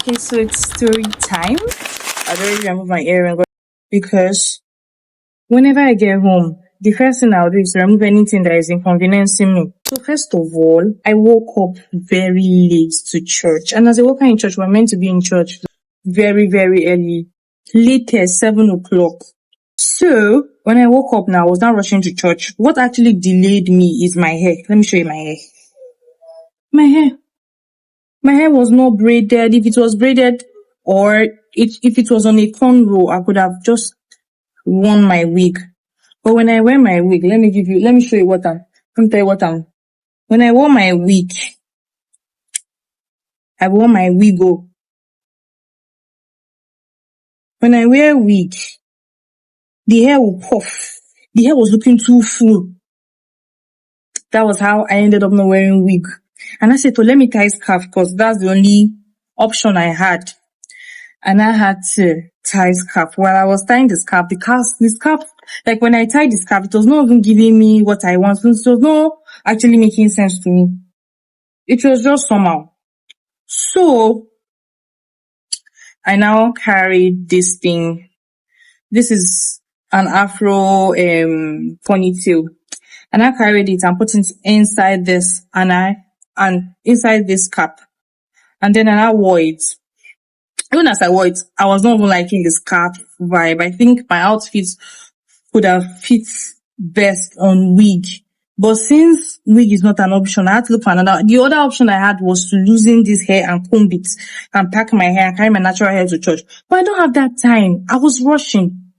Okay, so it's story time. I already remove my earring because whenever I get home, the first thing I'll do is remove anything that is inconveniencing me. So first of all, I woke up very late to church. And as I woke up in church, we're meant to be in church very, very early. Latest 7 o'clock. So when I woke up now, I was not rushing to church. What actually delayed me is my hair. Let me show you my hair. My hair was not braided. If it was braided or if it was on a cornrow, I could have just worn my wig. But when I wear my wig, let me show you let me tell you when I wore my wig, When I wear wig, the hair will puff. The hair was looking too full. That was how I ended up not wearing wig. And I said, let me tie scarf because that's the only option I had. And I had to tie scarf. While I was tying the scarf, like when I tied the scarf, it was not even giving me what I want. It was not actually making sense to me. It was just somehow. So I now carried this thing. This is an Afro ponytail. And I carried it and put it inside this and inside this cap. And then I wore it. Even as I wore it, I was not even liking the scarf vibe. I think my outfit could have fit best on wig. But since wig is not an option, I had to look for another. The other option I had was to loosen this hair and comb it and pack my hair and carry my natural hair to church. But I don't have that time. I was rushing.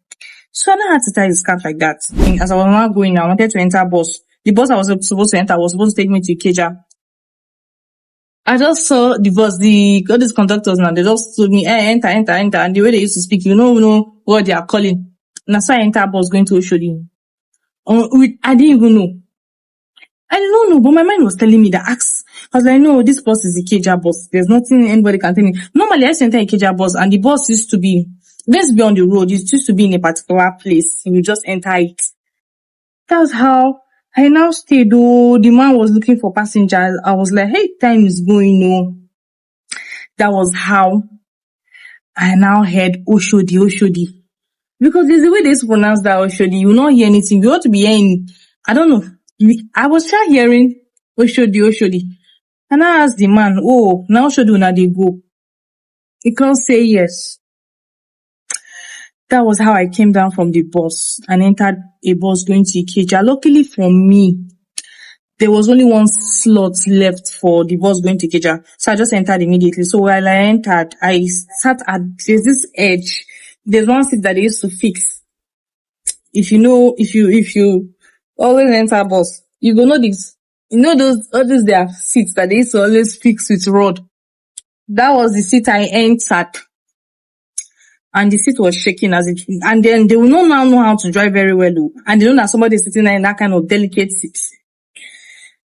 So I had to tie the scarf like that. As I was now going, I wanted to enter bus. The bus I was supposed to enter was supposed to take me to Ikeja. I just saw the bus, all these conductors now, they just told me, enter. And the way they used to speak, you know what they are calling. And that's why I enter bus going to Oshodi. I didn't even know. I don't know, but my mind was telling me that I was like, no, this bus is the Ikeja bus. There's nothing anybody can tell me. Normally, I used to enter Ikeja bus and the bus used to be, let's be on the road. It used to be in a particular place. You just enter it. That's how I now stayed. Though the man was looking for passengers, I was like, hey, time is going. No, that was how I now heard Oshodi. Because there's a way they pronounce that Oshodi. You will not hear anything. You ought to be hearing, I don't know. I was trying hearing Oshodi. And I asked the man, now Oshodi now they go. He can't say yes. That was how I came down from the bus and entered a bus going to Ikeja. Luckily for me, there was only one slot left for the bus going to Ikeja. So I just entered immediately. So while I entered, I sat there's this edge. There's one seat that they used to fix. If you always enter bus, you go know this. You know all those their seats that they used to always fix with rod. That was the seat I entered. And the seat was shaking and then they will not now know how to drive very well. And they know that somebody is sitting there in that kind of delicate seat.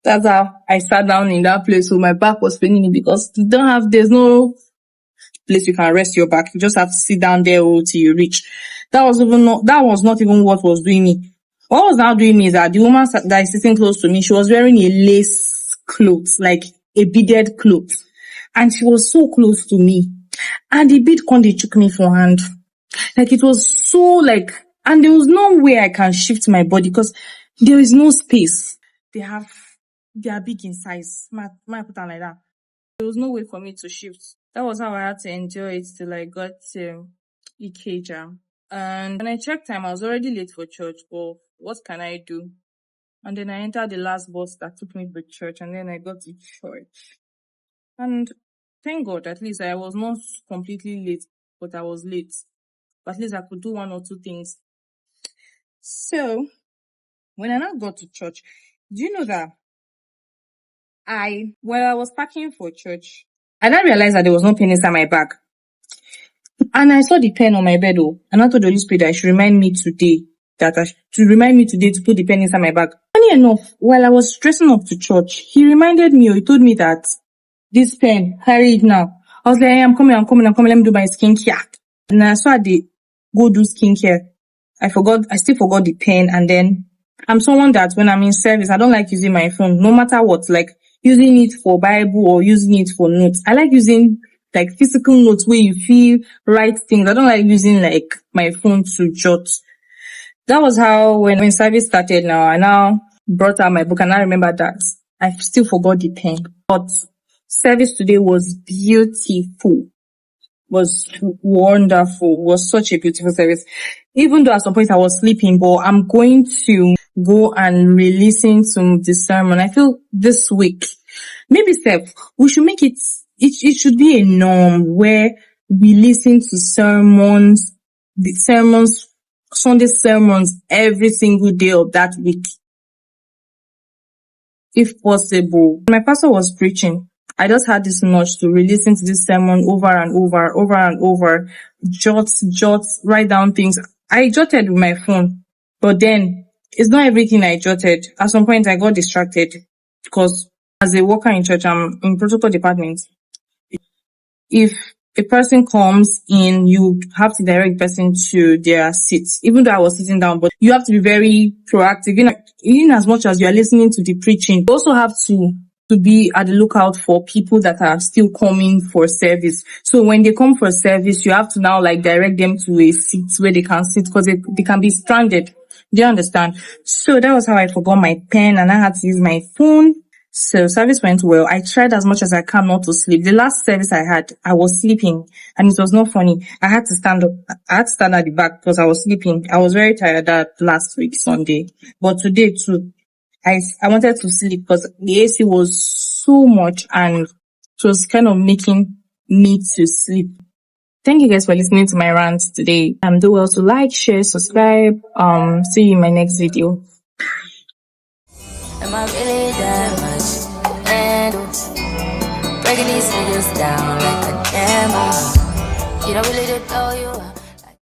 That's how I sat down in that place. So my back was paining me because there's no place you can rest your back. You just have to sit down there till you reach. That was not even what was doing me. What was now doing me is that the woman that is sitting close to me, she was wearing a lace cloth, like a beaded cloth. And she was so close to me. And the bead they took me for hand. Like it was so and there was no way I can shift my body because there is no space. They are big in size. Might put on like that. There was no way for me to shift. That was how I had to enjoy it till I got to Ikeja. And when I checked time, I was already late for church, but what can I do? And then I entered the last bus that took me to church, and then I got to church. And thank God, at least I was not completely late, but I was late. But at least I could do one or two things. So, when I now got to church, do you know that while I was packing for church, I then realized that there was no pen inside my bag. And I saw the pen on my bed, and I told the Holy Spirit that I should remind me today to put the pen inside my bag. Funny enough, while I was dressing up to church, he reminded me, or he told me that this pen, carry it now. I was like, hey, I'm coming, let me do my skincare. And I saw they go do skincare. I still forgot the pen, and then I'm someone that when I'm in service, I don't like using my phone, no matter what, like using it for Bible or using it for notes. I like using like physical notes where you feel write things. I don't like using like my phone to jot. That was how when service started now, I now brought out my book and I remember that I still forgot the pen. But service today was beautiful, was wonderful, was such a beautiful service. Even though at some point I was sleeping, but I'm going to go and re-listen to the sermon. I feel this week, maybe Steph, we should make it should be a norm where we listen to sermons, Sunday sermons every single day of that week, if possible. When my pastor was preaching, I just had this nudge to re-listen to this sermon over and over, jot, write down things. I jotted with my phone, but then it's not everything I jotted. At some point, I got distracted because as a worker in church, I'm in protocol department. If a person comes in, you have to direct the person to their seat. Even though I was sitting down, but you have to be very proactive. In as much as you are listening to the preaching, you also have to be at the lookout for people that are still coming for service. So when they come for service, you have to now like direct them to a seat where they can sit because they can be stranded. Do you understand? So that was how I forgot my pen and I had to use my phone. So service went well. I tried as much as I can not to sleep. The last service I had, I was sleeping and it was not funny. I had to stand up. I had to stand at the back because I was sleeping. I was very tired that last week, Sunday. But today too, I wanted to sleep because the AC was so much and it was kind of making me to sleep. Thank you guys for listening to my rant today. Do well to like, share, subscribe. See you in my next video. Am I really that much? And breaking these niggas down like a camel. You don't really know you.